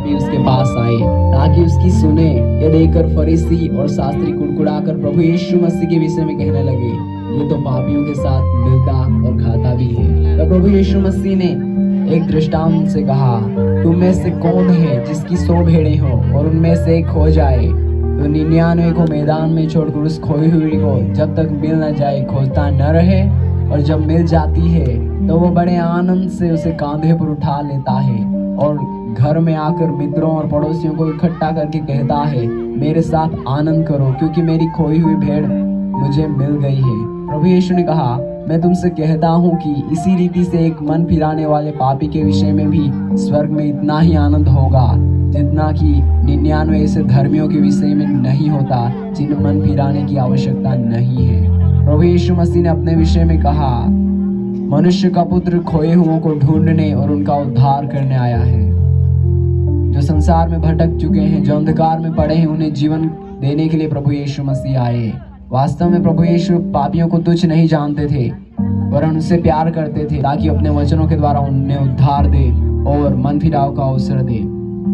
पापी उसके पास आए ताकि उसकी सुने। यह देखकर फरीसी और शास्त्री कुड़कुड़ाकर प्रभु यीशु मसीह के विषय में कहने लगे, ये तो पापियों के साथ मिलता और खाता भी है। तब प्रभु यीशु मसीह ने एक दृष्टांत से कहा, तुम में से कौन है जिसकी 100 भेड़ें हो और उनमें से एक खो जाए तो 99 को मैदान में छोड़कर उस खोई हुई को जब तक मिल न जाए खोजता न रहे, और जब मिल जाती है तो वो बड़े आनंद से उसे कांधे पर उठा लेता है और घर में आकर मित्रों और पड़ोसियों को इकट्ठा करके कहता है, मेरे साथ आनंद करो क्योंकि मेरी खोई हुई भेड़ मुझे मिल गई है। प्रभु यीशु ने कहा, मैं तुमसे कहता हूँ कि इसी रीति से एक मन फिराने वाले पापी के विषय में भी स्वर्ग में इतना ही आनंद होगा जितना कि 99 ऐसे धर्मियों के विषय में नहीं होता जिन्हें मन फिराने की आवश्यकता नहीं है। प्रभु यीशु मसीह ने अपने विषय में कहा, मनुष्य का पुत्र खोए हुओं को ढूंढने और उनका उद्धार करने आया है। जो संसार में भटक चुके हैं, जो अंधकार में पड़े हैं, उन्हें जीवन देने के लिए प्रभु यीशु मसीह आए। वास्तव में प्रभु यीशु पापियों को तुच्छ नहीं जानते थे, वरन उनसे प्यार करते थे ताकि अपने वचनों के द्वारा उन्हें उद्धार दे और मन फिराव का अवसर दे।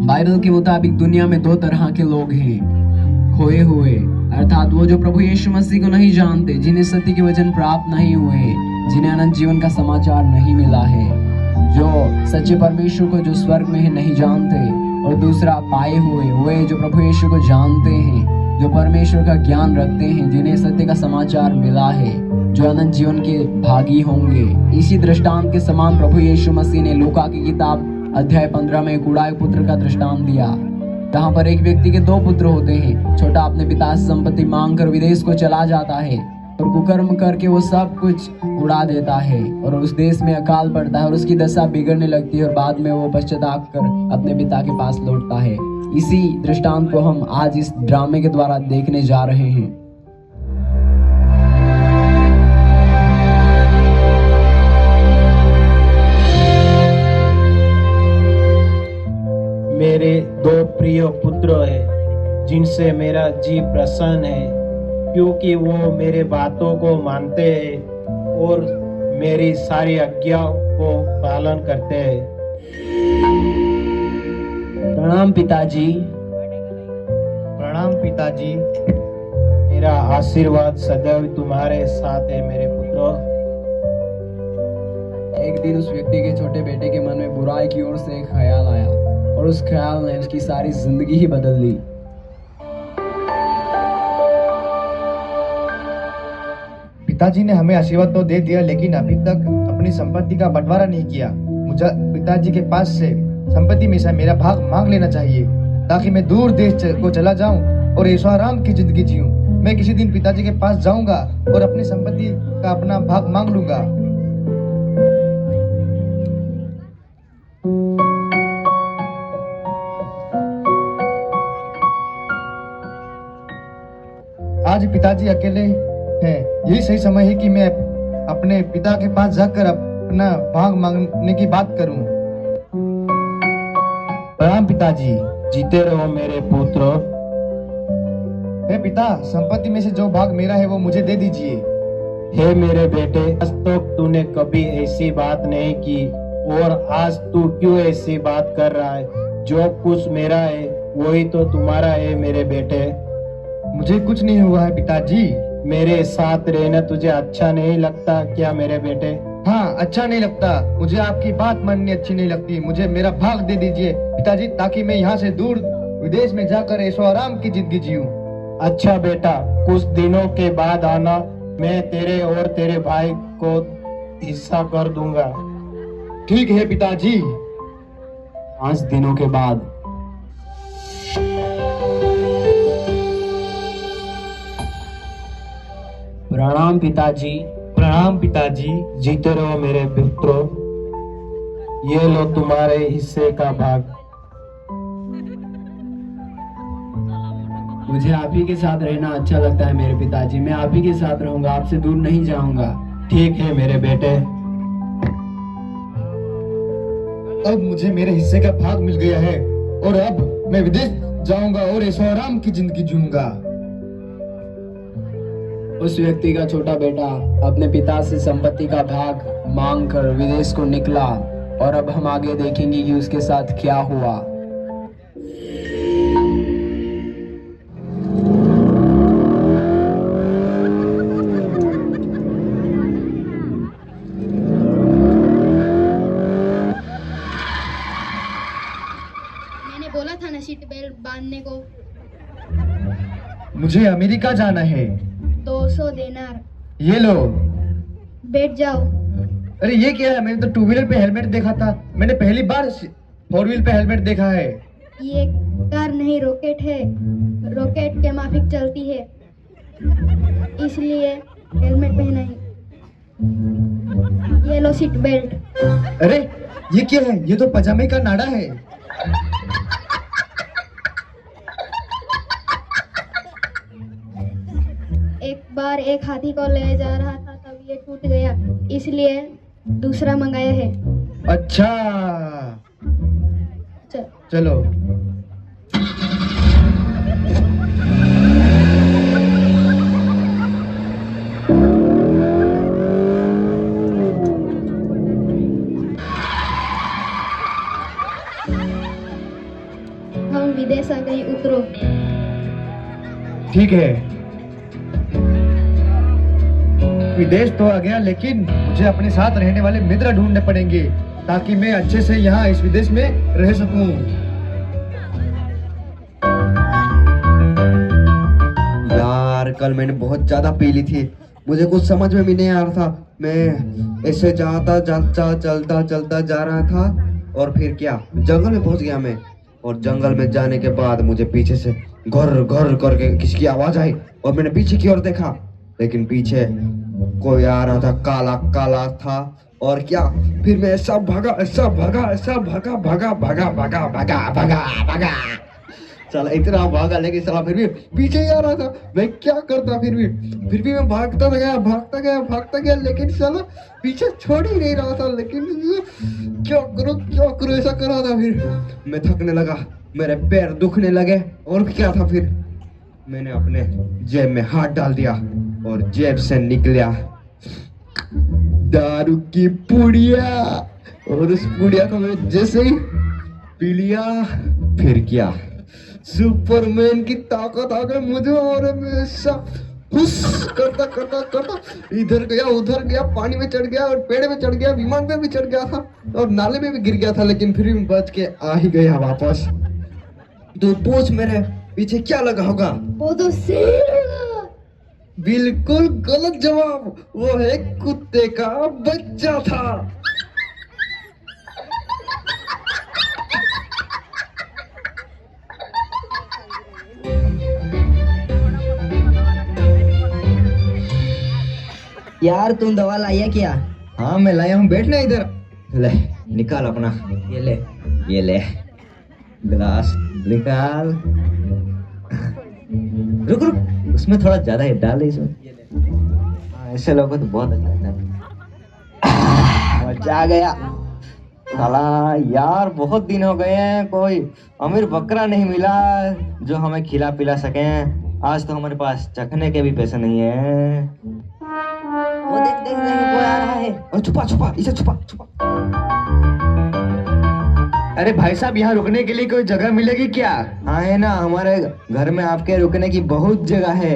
बाइबल के मुताबिक दुनिया में 2 तरह के लोग हैं, खोए हुए अर्थात वो जो प्रभु यीशु मसीह को नहीं जानते, जिन्हें सत्य के वचन प्राप्त नहीं हुए, जिन्हें अनंत जीवन का समाचार नहीं मिला है, जो सच्चे परमेश्वर को जो स्वर्ग में है नहीं जानते। और दूसरा पाए हुए, वे जो प्रभु यीशु को जानते हैं, जो परमेश्वर का ज्ञान रखते हैं, जिन्हें सत्य का समाचार मिला है, जो अनंत जीवन के भागी होंगे। इसी दृष्टांत के समान प्रभु यीशु मसीह ने लूका की किताब अध्याय 15 में कुड़ाए पुत्र का दृष्टांत दिया, जहाँ पर एक व्यक्ति के 2 पुत्र होते हैं। छोटा अपने पिता से संपत्ति मांगकर विदेश को चला जाता है और कुकर्म करके वो सब कुछ उड़ा देता है और उस देश में अकाल पड़ता है और उसकी दशा बिगड़ने लगती है और बाद में वो पश्चाताप कर अपने पिता के पास लौटता है। इसी दृष्टांत को हम आज इस ड्रामे के द्वारा देखने जा रहे हैं। मेरे 2 प्रिय पुत्र हैं जिनसे मेरा जी प्रसन्न है, क्योंकि वो मेरे बातों को मानते हैं और मेरी सारी आज्ञा को पालन करते हैं। प्रणाम पिताजी। प्रणाम पिताजी। मेरा आशीर्वाद सदैव तुम्हारे साथ है मेरे पुत्र। एक दिन उस व्यक्ति के छोटे बेटे के मन में बुराई की ओर से एक ख्याल आया और उस ख्याल ने उसकी सारी जिंदगी ही बदल दी। पिताजी ने हमें आशीर्वाद तो दे दिया, लेकिन अभी तक अपनी संपत्ति का बंटवारा नहीं किया। मुझे पिताजी के पास से संपत्ति में से मेरा भाग मांग लेना चाहिए ताकि मैं दूर देश को चला जाऊं और ऐशो आराम की जिंदगी जीऊं। मैं किसी दिन पिताजी के पास जाऊंगा और अपनी संपत्ति का अपना भाग मांग लूंगा। आज पिताजी अकेले हैं, यही सही समय है कि मैं अपने पिता के पास जाकर अपना भाग मांगने की बात करूं। प्रणाम पिताजी। जीते रहो मेरे पुत्र। हे पिता, संपत्ति में से जो भाग मेरा है वो मुझे दे दीजिए। हे मेरे बेटे, आज तक तूने कभी ऐसी बात नहीं की और आज तू क्यों ऐसी बात कर रहा है? जो कुछ मेरा है वही तो तुम्हारा है मेरे बेटे। मुझे कुछ नहीं हुआ है पिताजी। मेरे साथ रहना तुझे अच्छा नहीं लगता क्या मेरे बेटे? हाँ, अच्छा नहीं लगता। मुझे आपकी बात माननी अच्छी नहीं लगती। मुझे मेरा भाग दे दीजिए पिताजी, ताकि मैं यहाँ से दूर विदेश में जाकर ऐशो आराम की जिंदगी जीऊं। अच्छा बेटा, कुछ दिनों के बाद आना, मैं तेरे और तेरे भाई को हिस्सा कर दूंगा। ठीक है पिताजी। 5 दिनों के बाद प्रणाम पिताजी। प्रणाम पिताजी। जीते रहो मेरे पुत्रों। ये लो तुम्हारे हिस्से का भाग। मुझे आप ही के साथ रहना अच्छा लगता है मेरे पिताजी। मैं आप ही के साथ रहूंगा, आपसे दूर नहीं जाऊंगा। ठीक है मेरे बेटे। अब मुझे मेरे हिस्से का भाग मिल गया है और अब मैं विदेश जाऊंगा और ऐशो आराम की जिंदगी जीऊंगा। उस व्यक्ति का छोटा बेटा अपने पिता से संपत्ति का भाग मांगकर विदेश को निकला और अब हम आगे देखेंगे कि उसके साथ क्या हुआ। बोला था ना सीट बेल्ट बांधने को। मुझे अमेरिका जाना है। 200 देनार। ये लो। बैठ जाओ। अरे ये क्या है? मैंने तो टू व्हीलर पे हेलमेट देखा था, मैंने पहली बार फोर व्हील पे हेलमेट देखा है। ये कार नहीं रॉकेट है, रॉकेट के माफिक चलती है, इसलिए हेलमेट पहना है। ये लो सीट बेल्ट। अरे ये क्या है? ये तो पजामे का नाड़ा है। एक बार एक हाथी को ले जा रहा था तब ये टूट गया, इसलिए दूसरा मंगाया है। अच्छा चलो। हम विदेश आ गए, उतरो। ठीक है, विदेश तो आ गया, लेकिन मुझे अपने साथ रहने वाले मित्र ढूंढने पड़ेंगे ताकि मैं अच्छे से यहाँ इस विदेश में रह सकूं। यार कल मैंने बहुत ज्यादा पी ली थी, मुझे कुछ समझ में भी नहीं आ रहा था। मैं ऐसे चलता जा रहा था और फिर क्या, जंगल में पहुंच गया मैं। और जंगल में जाने के बाद मुझे पीछे से घर घर करके किसकी आवाज आई और मैंने पीछे की ओर देखा, लेकिन पीछे कोई आ रहा था, काला काला था। और क्या, फिर मैं ऐसा भागा साला इतना भागा, लेकिन साला फिर भी पीछे ही आ रहा था। मैं क्या करता, फिर भी मैं भागता गया, लेकिन साला पीछे छोड़ ही नहीं रहा था। लेकिन क्या करूं ऐसा कर रहा था। फिर मैं थकने लगा, मेरे पैर दुखने लगे, और क्या था, फिर मैंने अपने जेब में हाथ डाल दिया और जेब से निकला दारू की पुड़िया, और उस पुड़िया को मैं जैसे ही पी लिया, फिर क्या, सुपरमैन की ताकत आ गई मुझे। और मैं ऐसा हुस करता इधर गया उधर गया, पानी में चढ़ गया और पेड़ में चढ़ गया, विमान में भी चढ़ गया था और नाले में भी गिर गया था, लेकिन फिर भी बच के आ ही गया वापस। तो पूछ मेरे पीछे क्या लगा होगा? वो तो शेर लगा। बिल्कुल गलत जवाब, वो एक कुत्ते का बच्चा था। यार तुम दवा लाया क्या? हाँ मैं लाया हूँ, बैठना इधर। ले निकाल अपना, ये ले गिलास निकाल। रुक उसमें थोड़ा ज्यादा है, डाल दे इसमें। हाँ, ऐसे लोगों को तो बहुत अच्छा लगता है। मजा आ गया साला। यार बहुत दिन हो गए हैं, कोई अमीर बकरा नहीं मिला जो हमें खिला पिला सके। आज तो हमारे पास चखने के भी पैसे नहीं है। वो देख कोई आ रहा है। और छुपा इसे छुपा। अरे भाई साहब, यहाँ रुकने के लिए कोई जगह मिलेगी क्या? हाँ है ना, हमारे घर में आपके रुकने की बहुत जगह है।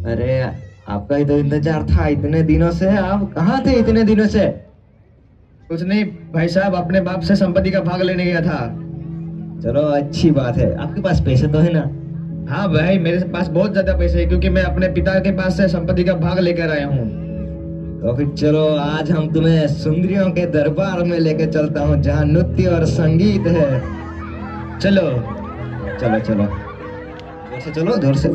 अरे आपका ही तो इंतजार था इतने दिनों से। आप कहाँ थे इतने दिनों से? कुछ नहीं भाई साहब, अपने बाप से संपत्ति का भाग लेने गया था। चलो अच्छी बात है, आपके पास पैसे तो है ना? हाँ भाई, मेरे पास बहुत ज्यादा पैसे है, क्योंकि मैं अपने पिता के पास से संपत्ति का भाग लेकर आया हूँ। तो फिर चलो आज हम तुम्हें सुंदरियों के दरबार में लेके चलता हूँ, जहाँ नृत्य और संगीत है। चलो जोर से।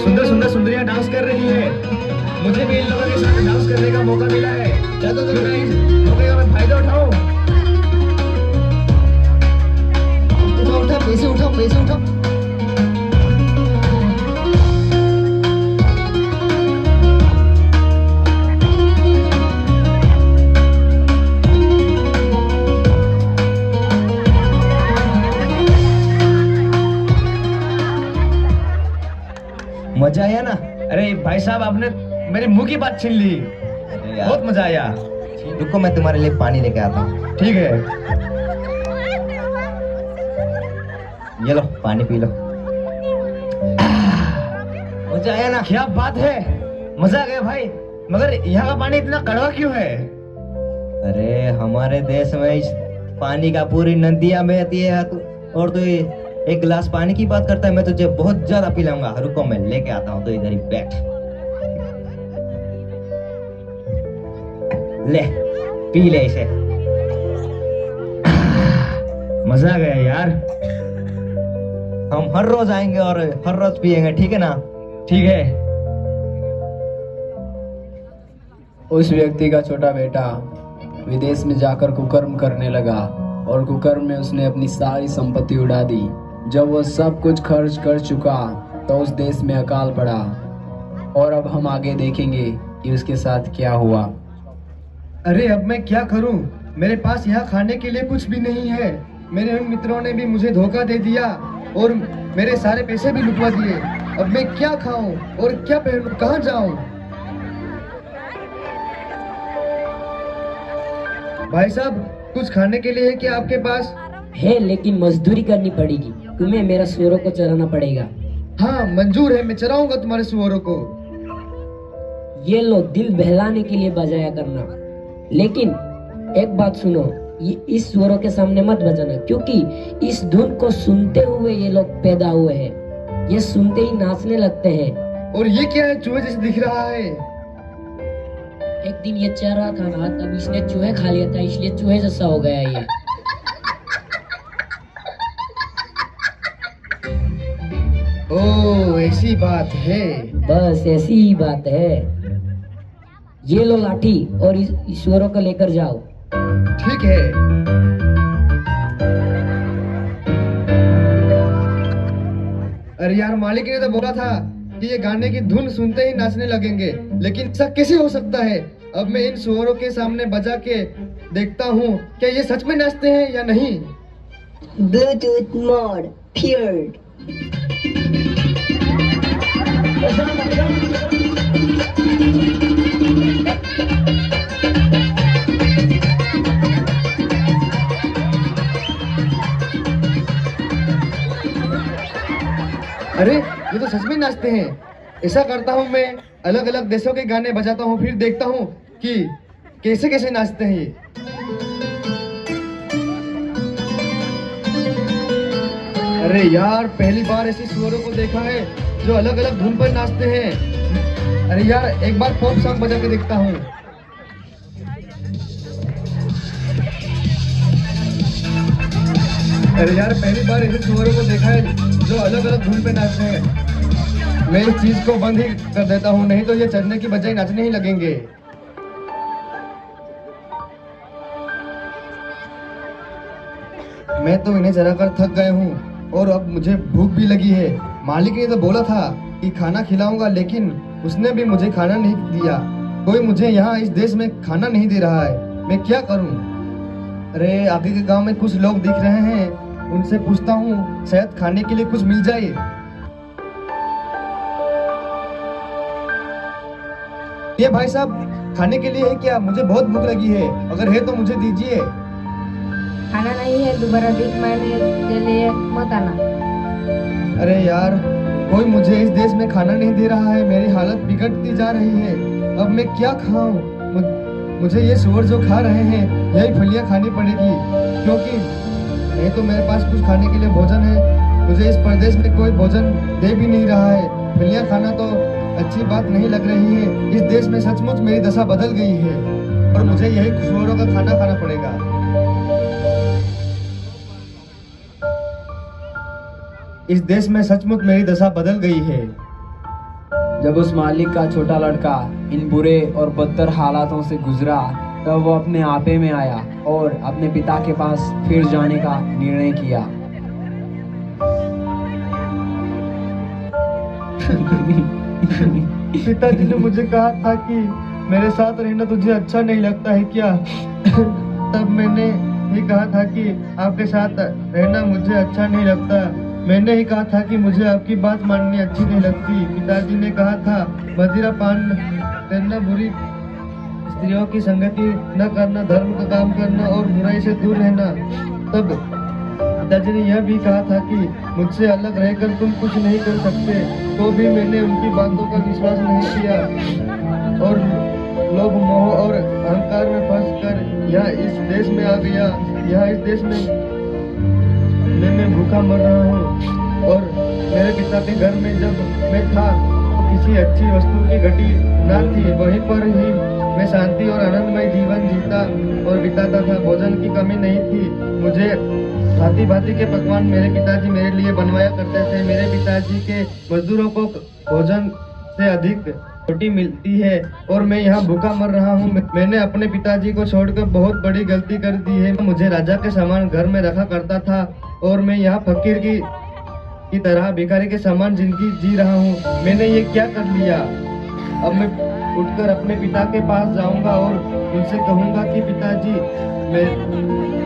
सुंदर सुंदरियां डांस कर रही है। मुझे भी इन लोगों के साथ डांस करने का मौका मिला है। चलो मैं फायदा उठाऊं। उठा पैसे उठाओ। मजा आया ना? अरे भाई साहब, आपने मेरे मुंह की बात छीन ली। बहुत मजा आया। रुको मैं तुम्हारे लिए पानी लेके आता हूँ। ठीक है, ये लो पानी पी लो। मजा आया ना? क्या बात है, मजा आ गया भाई। मगर यहाँ का पानी इतना कड़वा क्यों है? अरे हमारे देश में इस पानी का पूरी नदियां बहती है और तू एक गिलास पानी की बात करता है। मैं तुझे बहुत ज्यादा पिलाऊंगा, रुको मैं लेके आता हूँ, तो इधर ही बैठ। ले पी ले इसे। मजा आ गया यार। हम हर रोज आएंगे और हर रोज पिएंगे, ठीक है ना? ठीक है। उस व्यक्ति का छोटा बेटा विदेश में जाकर कुकर्म करने लगा और कुकर्म में उसने अपनी सारी संपत्ति उड़ा दी। जब वो सब कुछ खर्च कर चुका तो उस देश में अकाल पड़ा। और अब हम आगे देखेंगे कि उसके साथ क्या हुआ। अरे अब मैं क्या करूं? मेरे पास यहाँ खाने के लिए कुछ भी नहीं है। मेरे उन मित्रों ने भी मुझे धोखा दे दिया और मेरे सारे पैसे भी लुटवा दिए। अब मैं क्या खाऊं और क्या पहनूं, कहाँ जाऊं? भाई साहब, कुछ खाने के लिए है क्या आपके पास? है, लेकिन मजदूरी करनी पड़ेगी। तुम्हें मेरा सुअरों को चराना पड़ेगा। हाँ मंजूर है, मैं चराऊंगा तुम्हारे सुअरों को। ये लो, दिल बहलाने के लिए बजाया करना। लेकिन एक बात सुनो, ये इस सुअरों के सामने मत बजाना, क्योंकि इस धुन को सुनते हुए ये लोग पैदा हुए हैं। ये सुनते ही नाचने लगते हैं। और ये क्या है, चूहे जैसे दिख रहा है? एक दिन ये चर रहा था ना, तब इसने चूहे खा लिया था, इसलिए चूहे जैसा हो गया ये। ओह ऐसी बात है। बस ऐसी ही बात है। ये लो लाठी और इस ईश्वरों को लेकर जाओ। ठीक है। अरे यार, मालिक ने तो बोला था कि ये गाने की धुन सुनते ही नाचने लगेंगे, लेकिन ऐसा कैसे हो सकता है? अब मैं इन सुअरों के सामने बजा के देखता हूँ क्या ये सच में नाचते हैं या नहीं। Bluetooth mode paired. अरे ये तो सच में नाचते हैं। ऐसा करता हूँ, मैं अलग अलग देशों के गाने बजाता हूँ, फिर देखता हूँ कि कैसे कैसे नाचते हैं ये। अरे यार, पहली बार ऐसी सुअरों को देखा है जो अलग अलग धुन पर नाचते हैं। अरे यार, एक बार पॉप सॉन्ग बजा के देखता हूँ। अरे यार, पहली बार ऐसे सुअरों को देखा है जो अलग अलग धुन पे नाचते हैं। मैं इस चीज को बंद ही कर देता हूँ, नहीं तो ये चढ़ने की बजाय नाचने ही लगेंगे। मैं तो इन्हें चराकर थक गया हूँ और अब मुझे भूख भी लगी है। मालिक ने तो बोला था कि खाना खिलाऊंगा, लेकिन उसने भी मुझे खाना नहीं दिया। कोई मुझे यहाँ इस देश में खाना नहीं दे रहा है, मैं क्या करूँ? अरे आगे के गांव में कुछ लोग दिख रहे हैं, उनसे पूछता हूँ शायद खाने के लिए कुछ मिल जाए। ये भाई साहब, खाने के लिए है क्या? मुझे बहुत भूख लगी है, अगर है तो मुझे दीजिए। खाना नहीं है, दोबारा भीख मांगने के लिए मत आना। अरे यार, कोई मुझे इस देश में खाना नहीं दे रहा है, मेरी हालत बिगड़ती जा रही है। अब मैं क्या खाऊं? मुझे ये सुअर जो खा रहे हैं यही फलियां खानी पड़ेगी, क्योंकि नहीं तो मेरे पास कुछ खाने के लिए भोजन है। मुझे इस प्रदेश में कोई भोजन दे भी नहीं रहा है। फलियां खाना तो अच्छी बात नहीं लग रही है। इस देश में सचमुच मेरी दशा बदल गई है और मुझे यही सुअरों का खाना खाना पड़ेगा। इस देश में सचमुच मेरी दशा बदल गई है। जब उस मालिक का छोटा लड़का इन बुरे और बदतर हालातों से गुजरा, तब वो अपने आपे में आया और अपने पिता के पास फिर जाने का निर्णय किया। पिताजी ने मुझे कहा था कि मेरे साथ रहना तुझे अच्छा नहीं लगता है क्या? तब मैंने ही कहा था कि आपके साथ रहना मुझे अच्छा नहीं लगता। मैंने ही कहा था कि मुझे आपकी बात माननी अच्छी नहीं लगती। पिताजी ने कहा था मदिरा पान करना, बुरी स्त्रियों की संगति न करना, धर्म का काम करना और बुराई से दूर रहना। तब पिताजी ने यह भी कहा था कि मुझसे अलग रहकर तुम कुछ नहीं कर सकते, तो भी मैंने उनकी बातों का विश्वास नहीं किया और लोभ मोह और अहंकार में फंसकर यहाँ इस देश में आ गया। यहाँ इस देश में मैं भूखा मर रहा हूँ और मेरे पिता के घर में जब मैं था तो किसी अच्छी वस्तु की घटी ना थी, वहीं पर ही मैं शांति और आनंदमय जीवन जीता और बिताता था। भोजन की कमी नहीं थी, मुझे भांति भांति के पकवान मेरे पिताजी मेरे लिए बनवाया करते थे। मेरे पिताजी के मजदूरों को भोजन से अधिक रोटी मिलती है और मैं यहाँ भूखा मर रहा हूँ। मैंने अपने पिताजी को छोड़कर बहुत बड़ी गलती कर दी है। मुझे राजा के समान घर में रखा करता था और मैं यहाँ फकीर की तरह भिखारी के समान जिंदगी जी रहा हूँ। मैंने ये क्या कर लिया? अब मैं उठकर अपने पिता के पास जाऊंगा और उनसे कहूंगा कि पिताजी,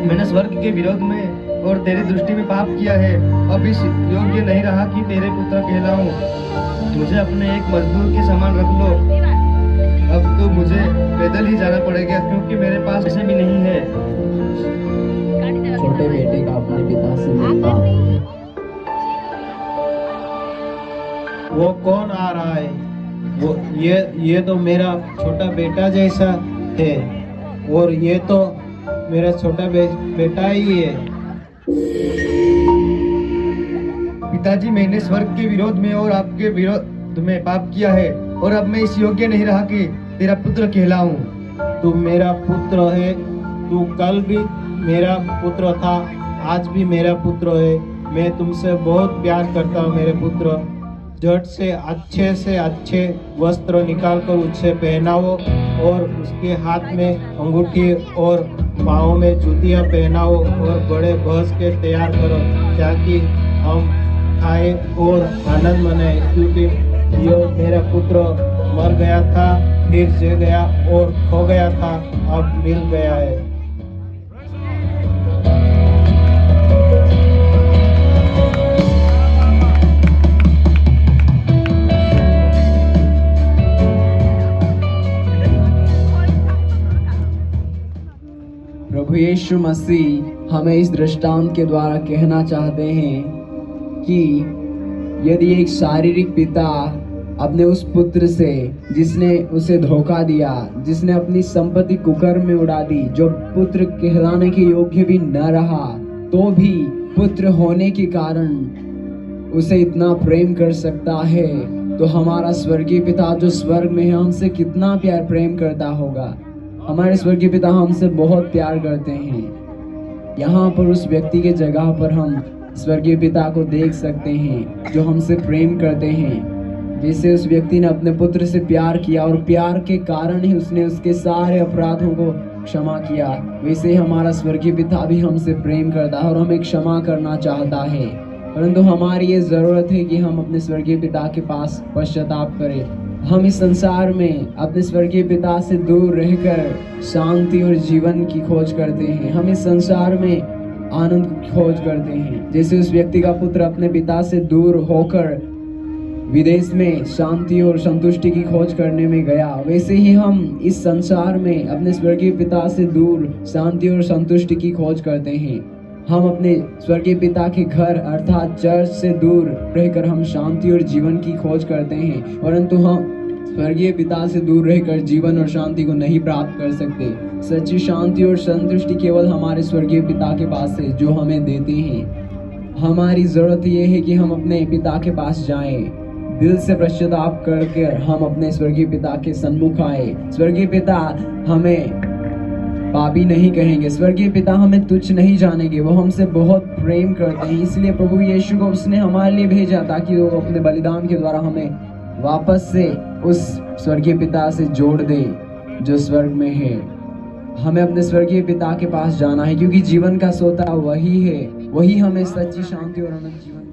मैंने स्वर्ग के विरोध में और तेरी दृष्टि में पाप किया है। अब इस योग्य नहीं रहा कि तेरे पुत्र कहलाऊं। मुझे अपने एक मजदूर के समान रख लो। अब तो मुझे पैदल ही जाना पड़ेगा क्योंकि मेरे पास पैसे भी नहीं है। छोटे बेटे का अपने पिता से मिलता। वो कौन आ रहा है? वो ये तो मेरा छोटा बेटा जैसा है और ये तो मेरा छोटा बेटा ही है। पिताजी, मैंने स्वर्ग के विरोध में और आपके विरोध में पाप किया है और अब मैं इस योग्य नहीं रहा कि तेरा पुत्र कहलाऊं। तू मेरा पुत्र है, तू कल भी मेरा पुत्र था, आज भी मेरा पुत्र है। मैं तुमसे बहुत प्यार करता हूँ मेरे पुत्र। झट से अच्छे वस्त्र निकाल कर उसे पहनाओ और उसके हाथ में अंगूठी और पाँव में जूतियाँ पहनाओ और बड़े भस के तैयार करो ताकि हम खाए और आनंद मनाए, क्योंकि ये मेरा पुत्र मर गया था, फिर जी गया और खो गया था, अब मिल गया है। प्रभु यीशु मसीह हमें इस दृष्टांत के द्वारा कहना चाहते हैं कि यदि एक शारीरिक पिता अपने उस पुत्र से जिसने उसे धोखा दिया, जिसने अपनी संपत्ति कुकर में उड़ा दी, जो पुत्र कहलाने के योग्य भी न रहा, तो भी पुत्र होने के कारण उसे इतना प्रेम कर सकता है, तो हमारा स्वर्गीय पिता जो स्वर्ग में है हमसे कितना प्यार प्रेम करता होगा। हमारे स्वर्गीय पिता हमसे बहुत प्यार करते हैं। यहाँ पर उस व्यक्ति के जगह पर हम स्वर्गीय पिता को देख सकते हैं जो हमसे प्रेम करते हैं। जैसे उस व्यक्ति ने अपने पुत्र से प्यार किया और प्यार के कारण ही उसने उसके सारे अपराधों को क्षमा किया, वैसे ही हमारा स्वर्गीय पिता भी हमसे प्रेम करता है और हमें क्षमा करना चाहता है। परंतु हमारी ये जरूरत है कि हम अपने स्वर्गीय पिता के पास पश्चाताप करें। हम इस संसार में अपने स्वर्गीय पिता से दूर रहकर शांति और जीवन की खोज करते हैं। हम इस संसार में आनंद की खोज करते हैं। जैसे उस व्यक्ति का पुत्र अपने पिता से दूर होकर विदेश में शांति और संतुष्टि की खोज करने में गया, वैसे ही हम इस संसार में अपने स्वर्गीय पिता से दूर शांति और संतुष्टि की खोज करते हैं। हम अपने स्वर्गीय पिता के घर अर्थात चर्च से दूर रहकर हम शांति और जीवन की खोज करते हैं, परंतु हम स्वर्गीय पिता से दूर रहकर जीवन और शांति को नहीं प्राप्त कर सकते। सच्ची शांति और संतुष्टि केवल हमारे स्वर्गीय पिता के पास है जो हमें देते हैं। हमारी जरूरत यह है कि हम अपने पिता के पास जाएं, दिल से पश्चाताप करके हम अपने स्वर्गीय पिता के सन्मुख आए। स्वर्गीय पिता हमें पापी नहीं कहेंगे, स्वर्गीय पिता हमें तुच्छ नहीं जानेंगे, वो हमसे बहुत प्रेम करते हैं। इसलिए प्रभु यीशु को उसने हमारे लिए भेजा ताकि वो अपने बलिदान के द्वारा हमें वापस से उस स्वर्गीय पिता से जोड़ दे जो स्वर्ग में है। हमें अपने स्वर्गीय पिता के पास जाना है क्योंकि जीवन का सोता वही है, वही हमें सच्ची शांति और अनंत जीवन